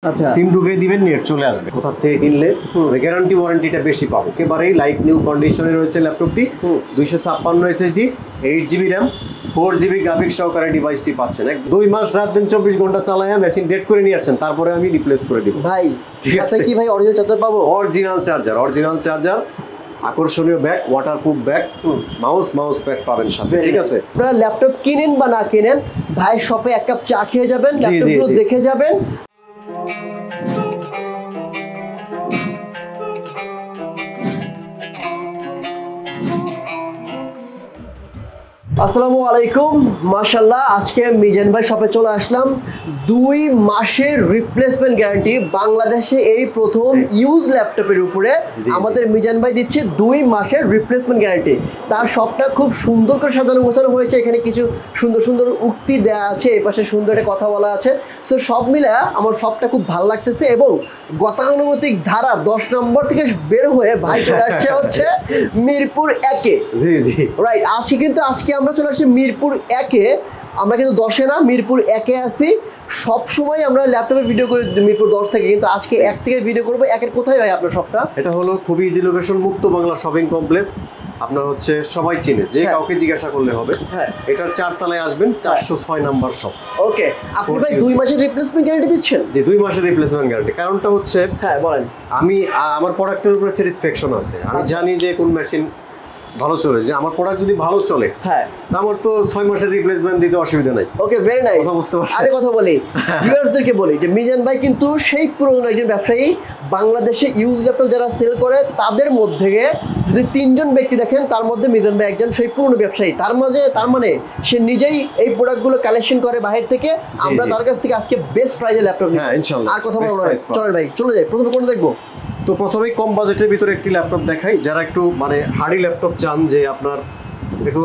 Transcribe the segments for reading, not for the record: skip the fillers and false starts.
আচ্ছা সিম ঢুকিয়ে দিবেন, নেট চলে আসবে। কোথা থেকে কিনলে গ্যারান্টি ওয়ারেন্টিটা বেশি পাবো। একেবারেই লাইক নিউ কন্ডিশনে রয়েছে ল্যাপটপটি। 256 SSD, 8GB RAM, 4GB graphics সহকারে ডিভাইসটি পাচ্ছেন। 2 মাস রাত দিন 24 ঘন্টা চালায়া মেশিন ডেট করে নিয়ে আসছেন, তারপরে আমি রিপ্লেস করে দিব ভাই। ঠিক আছে কি ভাই অরিজিনাল চার্জার পাবো? অরিজিনাল চার্জার, আকর্ষণীয় bag, waterproof bag, mouse pad পাবেন সাথে। ঠিক আছে, আপনারা ল্যাপটপ কিনেন বা না কিনেন, ভাই শপে এক কাপ চা খেয়ে যাবেন, ল্যাপটপগুলো দেখে যাবেন। আসসালামু আলাইকুম, মাশাআল্লাহ। আজকে মিজান ভাই শপে চলে আসলাম। 2 মাসের রিপ্লেসমেন্ট গ্যারান্টি বাংলাদেশে এই প্রথম ইউজ ল্যাপটপের উপরে আমাদের মিজান ভাই দিচ্ছে 2 মাসের রিপ্লেসমেন্ট গ্যারান্টি। তার শপটা খুব সুন্দর করে সাজানো গোছানো হয়েছে। এখানে কিছু সুন্দর সুন্দর উক্তি দেওয়া আছে, এই পাশে সুন্দর একটা কথা বলা আছে। সো সব মিলে আমার শপটা খুব ভালো লাগতেছে এবং গতানুগতিক ধারার 10 নম্বর থেকে বের হয়ে ভাই চলে আসছে হচ্ছে মিরপুর 1-এ। জি রাইট। আজকে আমরা চলে আসছি মিরপুর 1-এ। আমরা কিন্তু 10-এ না, মিরপুর 1-এ আছি। সব সময় আমরা ল্যাপটপের ভিডিও করি মিরপুর 10 থেকে, কিন্তু আজকে 1 থেকে ভিডিও করবো। 1-এর কোথায় ভাই আপনার শপটা? এটা হলো খুবই ইজি লোকেশন, মুক্ত বাংলা শপিং কমপ্লেক্স। আপনার হচ্ছে সবাই চিনে, যে কাউকে জিজ্ঞাসা করলে হবে। হ্যাঁ, এটার 4 তলায় আসবেন, 406 নাম্বার শপ। ওকে। আপনি ভাই 2 মাসের রিপ্লেসমেন্ট গ্যারান্টি দিচ্ছেন? যে 2 মাসের রিপ্লেসমেন্ট গ্যারান্টি। কারণটা হচ্ছে, হ্যাঁ বলেন। আমি আমার প্রোডাক্টের উপরে স্যাটিসফ্যাকশন আছে। আমি জানি যে কোন মেশিন ভালো চলে, যে আমার প্রোডাক্ট যদি ভালো চলে, হ্যাঁ, আমার তো 6 মাসের রিপ্লেসমেন্ট দিতে অসুবিধা নাই। ওকে, ভেরি নাইস। কথা বুঝতে পারছেন? আরে কথা বলি ভিউয়ার্সদেরকে বলি যে মিজান ভাই কিন্তু সেই পুরনো একজন ব্যবসায়ী। বাংলাদেশে ইউজ ল্যাপটপ যারা সেল করে তাদের মধ্যে যদি 3 জন ব্যক্তি দেখেন, তার মধ্যে মিজান ভাই একজন সেই পুরনো ব্যবসায়ী। তার মানে সে নিজেই এই প্রোডাক্টগুলো কালেকশন করে বাহির থেকে। আমরা তার কাছ থেকে আজকে বেস্ট প্রাইজে ল্যাপটপ নিই। হ্যাঁ ইনশাআল্লাহ। আর কথা বলবো না, চলেন ভাই চলে যাই। প্রথমে কোনটা দেখবো? তো প্রথমেই কম বাজেটের ভিতরে একটি ল্যাপটপ দেখাই। যারা একটু মানে হার্ডি ল্যাপটপ চান, যে আপনার একটু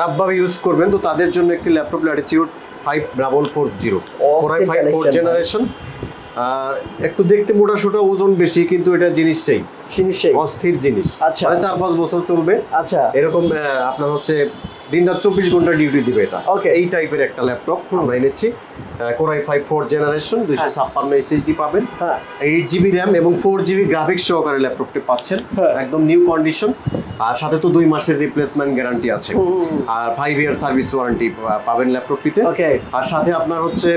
রাফভাবে ইউজ করবেন, তো তাদের জন্য একটি laptop Latitude 5440 Core i5 4th generation. একটু দেখতে মোটা সোটা, ওজন বেশি, কিন্তু এটা জিনিস সেই অস্থির জিনিস। আচ্ছা, মানে 4-5 বছর চলবে। আচ্ছা, এরকম আপনার হচ্ছে দিনরাত 24 ঘন্টা ডিউটি দিবে এটা। ওকে, এই টাইপের একটা ল্যাপটপ আমরা এনেছি। Core i5 4th generation, 256 SSD পাবেন, 8GB র্যাম এবং 4GB গ্রাফিক্স সহকারে ল্যাপটপটি পাচ্ছেন। একদম নিউ কন্ডিশন। আর সাথে তো 2 মাসের রিপ্লেসমেন্ট গ্যারান্টি আছে, আর 5 ইয়ার সার্ভিস ওয়ারেন্টি পাবেন ল্যাপটপটিতে। আর সাথে আপনার হচ্ছে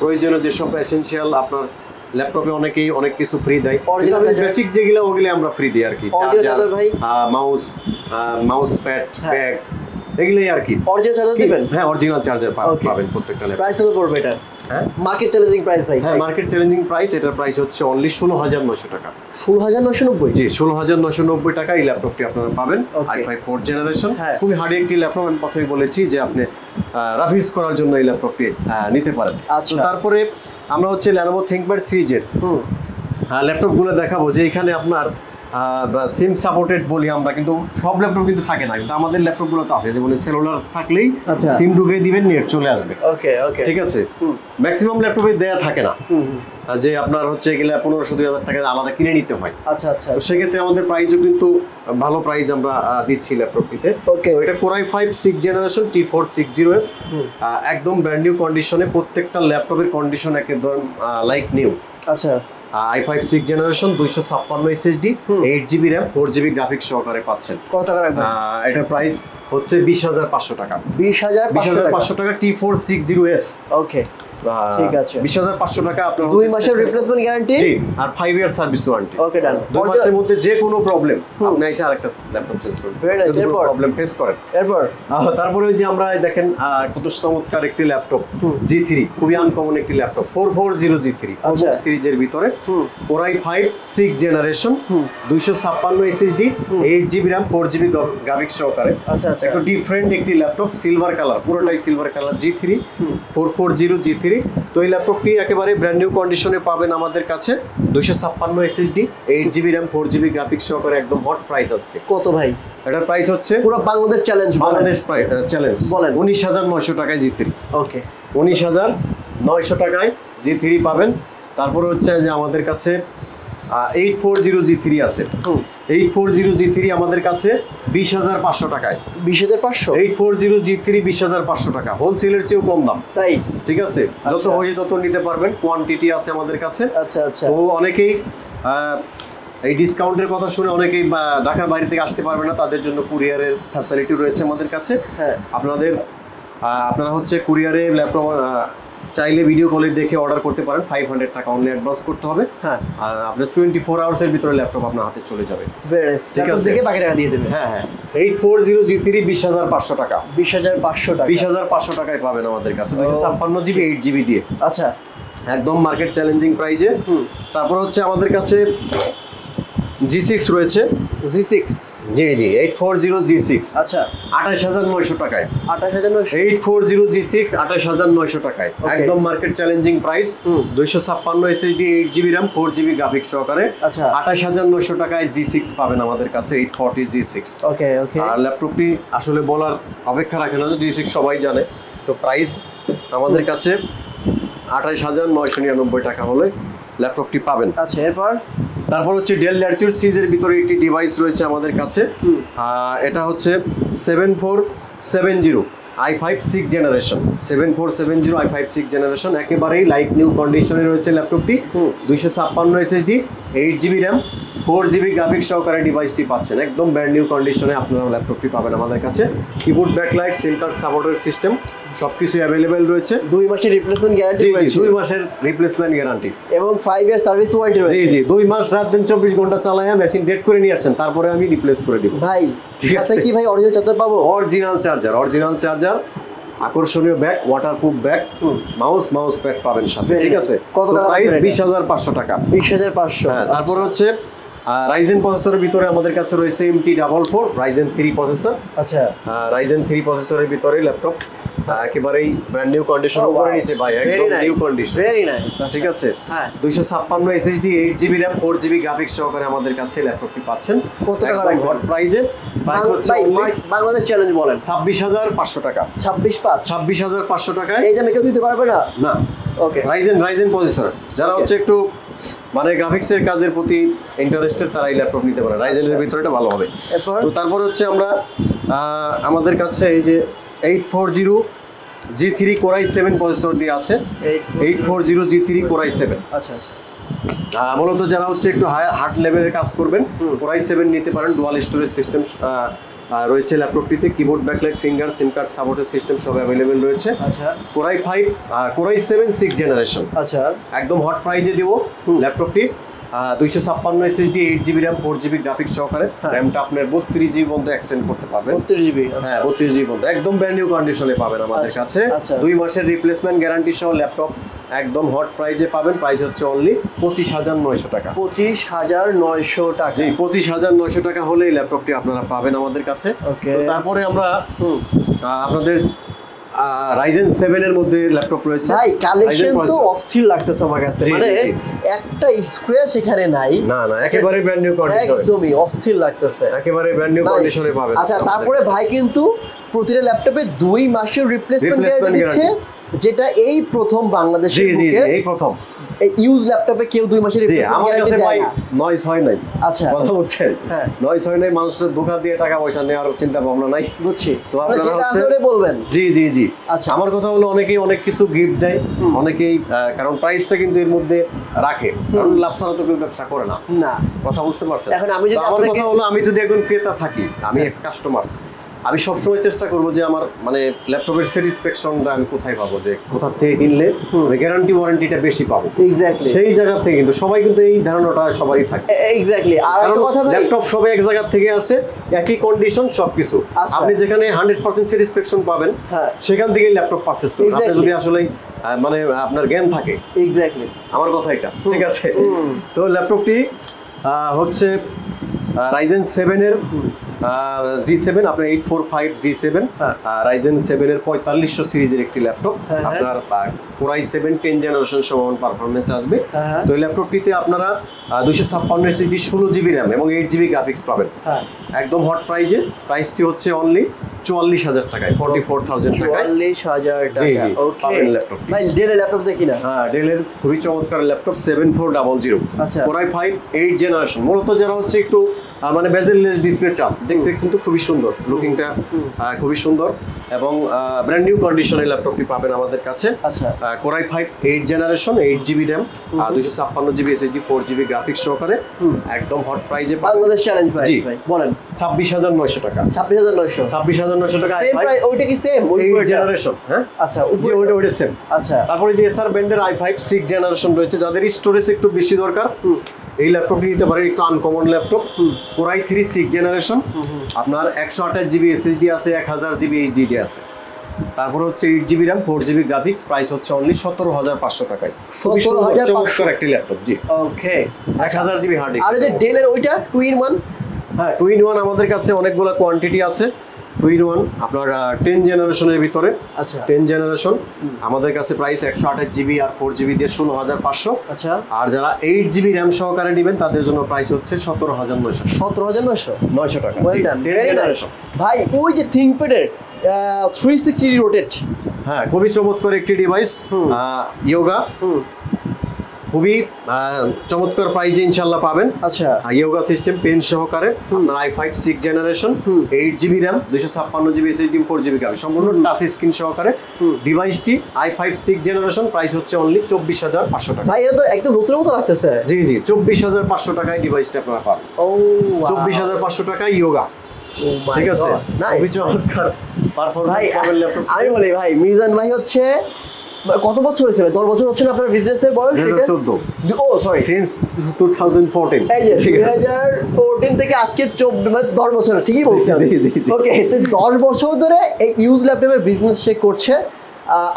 প্রয়োজনীয় যেসব এসেনশিয়াল, আপনার ল্যাপটপে অনেকেই অনেক কিছু ফ্রি দেয়, বেসিক যেগুলো ওগুলো আমরা ফ্রি দিই আর কি। চার্জার, মাউস প্যাড, ব্যাগ, এগুলোই আর কি। অরিজিনাল চার্জার দিবেন? হ্যাঁ, অরিজিনাল চার্জার পাবেন প্রত্যেকটা ল্যাপটপ। প্রাইস কত পড়বে এটা? হ্যাঁ, মার্কেট চ্যালেঞ্জিং প্রাইস ভাই। হ্যাঁ, মার্কেট চ্যালেঞ্জিং প্রাইস। এটার প্রাইস হচ্ছে অনলি 16,900 টাকা। 16,990? জি, 16,990 টাকা এই ল্যাপটপটি আপনারা পাবেন। i5 4th জেনারেশন, খুবই হার্ডি একটি ল্যাপটপ। আমি প্রথমেই বলেছি যে আপনি রাফ ইউজ করার জন্য এই ল্যাপটপটি নিতে পারেন। তো তারপরে আমরা হচ্ছে Lenovo ThinkPad সিরিজের ল্যাপটপগুলো দেখাবো, যে এখানে আপনার সিম সাপোর্টেড বলি আমরা, কিন্তু সব ল্যাপটপ কিন্তু থাকে না, কিন্তু আমাদের ল্যাপটপগুলো তো আছে। যেমন সেলুলার থাকলেই সিম ঢুকিয়ে দিবেন, নেট চলে আসবে। ওকে ওকে, ঠিক আছে। ম্যাক্সিমাম ল্যাপটপে দেয়া থাকে না, যে আপনার হচ্ছে এগুলা 1500-2000 টাকা আলাদা কিনে নিতে হয়। আচ্ছা আচ্ছা। তো সেক্ষেত্রে আমাদের প্রাইসও কিন্তু ভালো প্রাইস আমরা দিচ্ছি ল্যাপটপটিতে। ওকে, এটা Core i5 6th generation T460S, একদম ব্র্যান্ড নিউ কন্ডিশনে। প্রত্যেকটা ল্যাপটপের কন্ডিশন একদম লাইক নিউ। আচ্ছা, i5 6th generation, 256 SSD, 8GB RAM, 4GB graphics সহকারে পাচ্ছেন। কত টাকা রাখবেন? এটার প্রাইস হচ্ছে 20,500 টাকা। 20,500 টাকা T460S। ওকে, ঠিক আছে। 20,500 টাকা আপনার 2 মাসের রিপ্লেসমেন্ট গ্যারান্টি। জি, আর 5 ইয়ার সার্ভিস ওয়ারেন্টি। ওকে, ডান। 2 মাসের মধ্যে যে কোনো প্রবলেম আপনি এসে আরেকটা ল্যাপটপ চেঞ্জ করবেন, যদি কোনো প্রবলেম ফেস করেন। তারপরে ওই যে আমরা দেখেন কত চমৎকার একটি ল্যাপটপ G3, খুবই আনকমন একটি ল্যাপটপ 4440 G3 সিরিজের ভিতরে। Core i5 6th generation, 256 SSD, 8GB RAM, 4GB graphics সহকারে। আচ্ছা আচ্ছা, একটু ডিফারেন্ট একটি ল্যাপটপ, সিলভার কালার, পুরোটাই সিলভার কালার। G3 4440 G3। তো এই ল্যাপটপটি একেবারে ব্র্যান্ড নিউ কন্ডিশনে পাবেন আমাদের কাছে। 256 SSD, 8GB RAM, 4GB graphics সহকারে, একদম হট প্রাইস আজকে। কত ভাই এটার প্রাইস হচ্ছে পুরো বাংলাদেশ চ্যালেঞ্জ? বাংলাদেশ চ্যালেঞ্জ বলেন। 19,900 টাকায় G3। ওকে, 19,900 টাকায় G3 পাবেন। তারপরে হচ্ছে যে আমাদের কাছে 840 G3 আছে। 840 G3 আমাদের কাছে 20,500 টাকায়। 20,500? 840 G3 20,500 টাকা, হোলসেলের চেয়েও কম দাম। তাই? ঠিক আছে, যত হয়ে তত নিতে পারবেন, কোয়ান্টিটি আছে আমাদের কাছে। আচ্ছা আচ্ছা। তো অনেকেই এই ডিসকাউন্টের কথা শুনে অনেকেই ঢাকার বাইরে থেকে আসতে পারবে না, তাদের জন্য কুরিয়ারের ফ্যাসিলিটি রয়েছে আমাদের কাছে। হ্যাঁ, আপনারা হচ্ছে কুরিয়ারে ল্যাপটপ চাইলে ভিডিও কলে দেখে অর্ডার করতে পারেন। 500 টাকা অনলি অ্যাডভান্স করতে হবে। হ্যাঁ, আপনার 24 আওয়ার্সের ভিতরে ল্যাপটপ আপনার হাতে চলে যাবে। ঠিক আছে, দেখে বাকি টাকা দিয়ে দেবেন। হ্যাঁ হ্যাঁ, 840 G3 20,500 টাকা। 20,500 টাকা? 20,500 টাকায় পাবেন আমাদের কাছে, 256 জিবি 8 জিবি দিয়ে। আচ্ছা, একদম মার্কেট চ্যালেঞ্জিং প্রাইজে। তারপর হচ্ছে আমাদের কাছে G6 রয়েছে। G6? জি জি, 840 G6। আচ্ছা, 28,900 টাকায়। 28,900? 840 G6 28,900 টাকায়, একদম market challenging price. 256 SSD 8 GB RAM 4 GB graphics সহকারে। আচ্ছা, 28,900 টাকায় G6 পাবেন আমাদের কাছে, 840 G6। ওকে ওকে। আর ল্যাপটপটি আসলে বলার অপেক্ষা রাখে না, G6 সবাই জানে। তো প্রাইস আমাদের কাছে 28,999 টাকা হলে ল্যাপটপটি পাবেন। আচ্ছা, তারপর হচ্ছে ডেল ল্যাটিটিউড সিরিজের ভিতরে একটি ডিভাইস রয়েছে আমাদের কাছে। এটা হচ্ছে 7470 i5 6 জেনারেশন। 7470 i5 6 জেনারেশন, একেবারেই লাইক নিউ কন্ডিশনে রয়েছে ল্যাপটপটি। 256 SSD 8 GB RAM 4 GB graphics সহকারে ডিভাইসটি পাচ্ছেন, একদম ব্র্যান্ড নিউ কন্ডিশনে আপনারা ল্যাপটপটি পাবেন আমাদের কাছে। কিবোর্ড ব্যাকলাইট, সিম কার্ড সাপোর্টের সিস্টেম সবকিছু অ্যাভেলেবেল রয়েছে। 2 মাসের রিপ্লেসমেন্ট গ্যারান্টি রয়েছে? 2 মাসের রিপ্লেসমেন্ট গ্যারান্টি এবং 5 ইয়ার সার্ভিস ওয়ারেন্টি রয়েছে? জি জি, 2 মাস রাত দিন 24 ঘন্টা চালায়া মেশিন ডেট করে নিয়ে আসেন, তারপরে আমি রিপ্লেস করে দিব ভাই। ঠিক আছে কি ভাই অরিজিনাল চার্জার পাবো? অরিজিনাল চার্জার, আকর্ষণীয় bag, waterproof bag, mouse pad পাবেন সাথে। ঠিক আছে, কত টাকা? প্রাইস 20,500 টাকা। 20,500। হ্যাঁ, তারপর হচ্ছে রাইজেন প্রসেসরের ভিতরে আমাদের কাছে রয়েছে MT44 রাইজেন 3 প্রসেসর। আচ্ছা, রাইজেন 3 প্রসেসরের ভিতরে ল্যাপটপ একেবারেই ব্র্যান্ড নিউ কন্ডিশন করে নিয়েছে ভাই, একদম নিউ কন্ডিশন। Very nice. ঠিক আছে, হ্যাঁ, 256 SSD 8 GB RAM 4 GB graphics সহকারে আমাদের কাছে ল্যাপটপটি পাচ্ছেন। কত টাকা একদম হট প্রাইজে। প্রাইস হচ্ছে বাংলাদেশ চ্যালেঞ্জ বলেন 26,500 টাকা। 26,500 টাকায় এই দামে কেউ দিতে পারবে না? না। ওকে, রাইজেন প্রসেসর যারা হচ্ছে একটু মানে গ্রাফিক্সের কাজের প্রতি ইন্টারেস্টেড, তারা এই ল্যাপটপ নিতে পারে। রাইজেনের ভিতরে এটা ভালো হবে। তো তারপর হচ্ছে আমরা আমাদের কাছে এই যে 840 G3 Core i7 প্রসেসর দিয়ে আছে। 840 G3 Core i7। আচ্ছা আচ্ছা। মূলত যারা হচ্ছে একটু হার্ড লেভেলের কাজ করবেন, Core i7 নিতে পারেন। ডুয়াল স্টোরেজ সিস্টেম রয়েছে ল্যাপটপটিতে, keyboard backlight, finger, sim card সাপোর্টের সিস্টেম সব অ্যাভেলেবেল রয়েছে। আচ্ছা, Core i7 6 জেনারেশন। আচ্ছা, একদম হট প্রাইজে দিব ল্যাপটপটি। 256 SSD 8 GB RAM 4 GB graphics সহকারে। র্যামটা আপনার 32 জিবি পর্যন্ত এক্সটেন্ড করতে পারবেন। 32 জিবি? হ্যাঁ, 32 জিবি পর্যন্ত একদম ব্র্যান্ড নিউ কন্ডিশনে পাবেন আমাদের কাছে। 2 মাসের রিপ্লেসমেন্ট গ্যারান্টি সহ ল্যাপটপ একদম হট প্রাইজে পাবেন। প্রাইস হচ্ছে অনলি 25,900 টাকা। 25,900 টাকা? জি, 25,900 টাকা হলে এই ল্যাপটপটি আপনারা পাবেন আমাদের কাছে। তো তারপরে আমরা আপনাদের রাইজেন 7 এর মধ্যে ল্যাপটপ রয়েছে। ভাই কালেকশন তো অস্থির লাগতেছে আমার কাছে, মানে একটা স্ক্র্যাচ এখানে নাই। না না, একেবারে ব্র্যান্ড নিউ কন্ডিশন, একদমই অস্থির লাগতেছে, একেবারে ব্র্যান্ড নিউ কন্ডিশনে পাবেন। আচ্ছা, তারপরে ভাই কিন্তু প্রতিটা ল্যাপটপে 2 মাসের রিপ্লেসমেন্ট গ্যারান্টি দিচ্ছে, যেটা এই প্রথম বাংলাদেশে। জি জি, এই প্রথম ইউজ ল্যাপটপে কেউ 2 মাসের রিপ্লেসমেন্ট আমার গ্যারান্টি কাছে দেয় ভাই না। নয়েজ হয় নাই। আচ্ছা, কথা বুঝছেন? হ্যাঁ, নয়েজ হয় নাই, মানুষের ধোঁকা দিয়ে টাকা পয়সা নেওয়ার চিন্তা ভাবনা নাই। বুঝছি। তো আপনারা হচ্ছে বলবেন। জি জি জি। আচ্ছা, আমার কথা হলো অনেকেই অনেক কিছু গিফট দেয়, অনেকেই কারণ প্রাইসটা কিন্তু এর মধ্যে রাখে, কারণ লাভ ছাড়া তো কেউ ব্যবসা করে না। না, কথা বুঝতে পারছেন? এখন আমি যদি আমার কথা হলো, আমি যদি একজন ক্রেতা থাকি, আমি এক কাস্টমার, আমি সবসময় চেষ্টা করবো যে আমার মানে ল্যাপটপের স্যাটিসফ্যাকশনটা আমি কোথায় পাবো, যে কোথা থেকে কিনলে গ্যারান্টি ওয়ারেন্টিটা বেশি পাবো। এক্স্যাক্টলি, সেই জায়গা থেকে কিন্তু সবাই কিন্তু এই ধারণাটা সবারই থাকে। এক্স্যাক্টলি। আর একটা কথা ভাই, ল্যাপটপ সবাই এক জায়গা থেকে আসে, একই কন্ডিশন সবকিছু। আপনি যেখানে 100% স্যাটিসফ্যাকশন পাবেন, সেখান থেকেই ল্যাপটপ পারচেজ করুন, আপনি যদি আসলে মানে আপনার জ্ঞান থাকে। এক্স্যাক্টলি, আমার কথা এটা, ঠিক আছে? তো ল্যাপটপটি হচ্ছে রাইজেন 7 এর G7, আপনার 845 G7 রাইজেন 7 এর 4500 সিরিজের একটি ল্যাপটপ। আপনার Core i7 10 জেনারেশন সমান পারফরমেন্স আসবে। তো এই ল্যাপটপটিতে আপনারা 256 SSD 16 জিবি RAM এবং 8 জিবি গ্রাফিক্স পাবেন, একদম হট প্রাইজে। প্রাইসটি হচ্ছে অনলি 44,000 টাকায়, 44,000 টাকায়। 44,000 জি টাকা। জি ওকে পাবেন ল্যাপটপটি। ভাই ডেলের ল্যাপটপ দেখি না। হ্যাঁ, ডেলের খুবই চমৎকার ল্যাপটপ 7400। আচ্ছা। Core i5 8 generation. মূলত যারা হচ্ছে একটু মানে বেজেললেস ডিসপ্লে চান, দেখতে কিন্তু খুবই সুন্দর, লুকিংটা খুবই সুন্দর এবং ব্র্যান্ড নিউ কন্ডিশনে ল্যাপটপটি পাবেন আমাদের কাছে। আচ্ছা। Core i5 8 generation, 8GB RAM, 256GB SSD, 4GB graphics সহকারে, একদম হট প্রাইজে বাংলাদেশ চ্যালেঞ্জ প্রাইস জি। ভাই বলেন। 26,900 টাকা। 26,900 26,900 টাকা সেম প্রাইস, ওইটা কি সেম? 8 জেনারেশন। হ্যাঁ, আচ্ছা জি, উপরে ওইটা সেম। আচ্ছা তারপরে যে এসআর ব্র্যান্ডের i5 6 জেনারেশন রয়েছে, যাদের স্টোরেজ একটু বেশি দরকার, এই ল্যাপটপটি নিতে পারেন। একটু uncommon laptop. Core i3 6 generation, আপনার 128GB SSD আছে, 1000GB HDD আছে। তারপরে হচ্ছে 8GB RAM, 4GB graphics, price হচ্ছে অনলি 17,500 টাকায়। খুবই সুন্দর, 17,500 চমৎকার একটি ল্যাপটপ। জি, ওকে 1000GB হার্ড ডিস্ক। আর ওই যে ডেলের ওইটা 2-in-1 হ্যাঁ, 2-in-1 আমাদের কাছে অনেকগুলো কোয়ান্টিটি আছে। 2-in-1 আপনার 10 জেনারেশনের ভিতরে, আচ্ছা 10 জেনারেশন আমাদের কাছে প্রাইস 128GB আর 4GB দিয়ে 16,500। আচ্ছা আর যারা 8GB RAM সহকারে নেবেন তাদের জন্য প্রাইস হচ্ছে 17,900 17,900 টাকা। Well জি, done, 10 very nice. জেনারেশন। ভাই ওই যে থিংকপ্যাডের 360 রোটেট হ্যাঁ, খুবই চমৎকার একটি ডিভাইস, ইয়োগা, খুবই চমৎকার প্রাইজে ইনশাল্লাহ পাবেন। আচ্ছা ইয়োগা সিস্টেম পেন সহকারে, আপনার i5 6 generation, 8GB RAM, 256GB SSD, 4GB graphics, সম্পূর্ণ টাচ স্ক্রিন সহকারে ডিভাইসটি। i5 6 জেনারেশন, প্রাইস হচ্ছে অনলি 24,500 টাকা। ভাই এটা তো একদম নতুনের মতো লাগতেছে। জি জি 24,500 টাকায় ডিভাইসটা আপনারা পাবেন। ও 24,500 টাকায় ইয়োগা, ঠিক আছে? খুবই চমৎকার পারফরম্যান্স ভাই পাবেন ল্যাপটপ। আমি বলি ভাই মিজান ভাই হচ্ছে কত বছর হয়েছে ভাই? 10 বছর হচ্ছে না আপনার বিজনেসের বয়স? 2014। ও সরি সিন্স 2014। এই যে ঠিক আছে। 2014 থেকে আজকে 24 মানে 10 বছর, ঠিকই বলছি। জি, জি, জি। ওকে, তো 10 বছর ধরে এই ইউজ ল্যাপটপের বিজনেস সে করছে।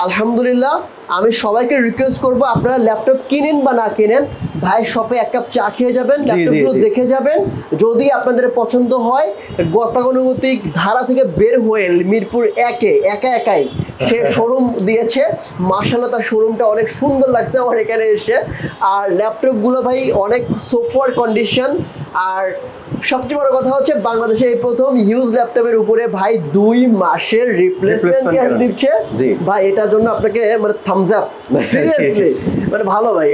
আলহামদুলিল্লাহ। আমি সবাইকে রিকোয়েস্ট করব, আপনারা ল্যাপটপ কিনেন বা না কিনেন, ভাই শপে এক কাপ চা খেয়ে যাবেন, ল্যাপটপগুলো জি। দেখে যাবেন। যদি আপনাদের পছন্দ হয়, গতানুগতিক ধারা থেকে বের হয়ে মিরপুর একাই সে শোরুম দিয়েছে। মাশাআল্লাহ, তার শোরুমটা অনেক সুন্দর লাগছে আমার এখানে এসে। আর ল্যাপটপগুলো ভাই অনেক সোফার কন্ডিশন। আর সবচেয়ে বড় কথা হচ্ছে বাংলাদেশে এই প্রথম ইউজ ল্যাপটপের উপরে ভাই 2 মাসের রিপ্লেসমেন্ট গ্যারান্টি দিচ্ছে। জি। ভাই এটার জন্য আপনাকে মানে থামস আপ, সিরিয়াসলি মানে ভালো ভাই।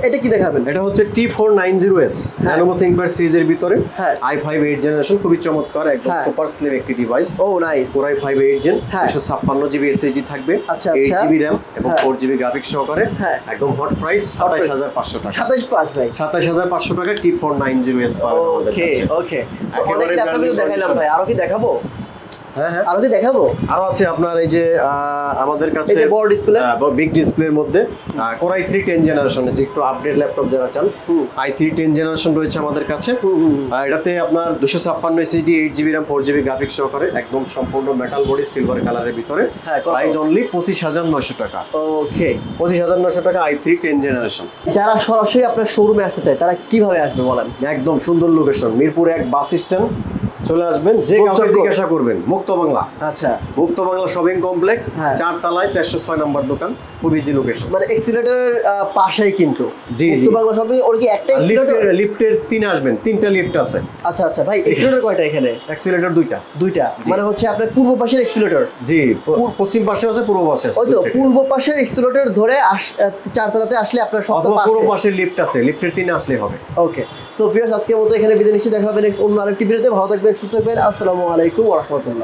এটা কি দেখাবেন? এটা হচ্ছে T490S Lenovo ThinkPad সিরিজের ভিতরে, হ্যাঁ। i5 8 জেনারেশন, খুবই চমৎকার, একদম হ্যাঁ। সুপার স্লিম একটি ডিভাইস। ও নাইস। Core i5 8 জেন, হ্যাঁ। 256GB SSD থাকবে, আচ্ছা, 8GB RAM এবং হ্যাঁ। 4GB গ্রাফিক্স সহকারে, হ্যাঁ। একদম হট প্রাইস 27,500 টাকা। 27.5 ভাই। 27,500 টাকা T490S পাবেন আমাদের ওকে কাছে। ওকে, একেবারে অনেক ল্যাপটপ brand new দেখাইলাম condition। ভাই, আরো কি দেখাবো? হ্যাঁ হ্যাঁ, আরো কি দেখাবো? আরো আছে আপনার এই যে আমাদের কাছে এই যে বড় display? বিগ ডিসপ্লের মধ্যে Core i3 10 জেনারেশনের, যে একটু আপডেট ল্যাপটপ যারা চান, i3 10 জেনারেশন রয়েছে আমাদের কাছে। এটাতে আপনার 256 SSD, 8GB RAM, 4GB graphics সহকারে, একদম সম্পূর্ণ মেটাল বডি, সিলভার কালারের ভিতরে, হ্যাঁ, কত? প্রাইস অনলি 25,900 টাকা। ওকে, 25,900 টাকা i3 10 জেনারেশন। যারা সরাসরি আপনার শোরুমে আসতে চায় তারা কিভাবে আসবে বলেন? একদম সুন্দর লোকেশন, মিরপুর 1 বাস স্ট্যান্ড, চলে আসবেন, যে কাউকে মুক্তবাংলা। জিজ্ঞাসা করবেন, মুক্ত বাংলা। আচ্ছা, মুক্ত বাংলা শপিং কমপ্লেক্স, হ্যাঁ। 4 তলায় 406 নম্বর দোকান, খুব ইজি লোকেশন। মানে এক্সিলেটরের পাশেই কিন্তু জি, জি। মুক্ত বাংলা শপিং। ওর কি একটা এক্সিলেটর? লিফটের 3 আসবেন, 3টা লিফট আছে। আচ্ছা আচ্ছা ভাই, এক্সিলেটর কয়টা এখানে? অ্যাক্সিলেটর 2টা। দুইটা, জি। মানে হচ্ছে আপনার পূর্ব পাশের এক্সিলেটর। জি, পশ্চিম পাশে আছে, পূর্ব পাশে আছে। ওই তো দুই side এ পূর্ব আছে। পাশের এক্সিলেটর ধরে 4 তলাতে আসলে আপনার সব অথবা পূর্ব পাশের লিফট আছে, লিফটের 3 আসলেই হবে। ওকে, সো ভিউয়ার্স আজকের মতো এখানে বিদায় নিচ্ছি। দেখা হবে নেক্সট অন্য আরেকটি ভিডিওতে। ভালো থাকবেন, সুস্থ থাকবেন। আসসালামু আলাইকুম ওয়া রাহমাতুল্লাহ।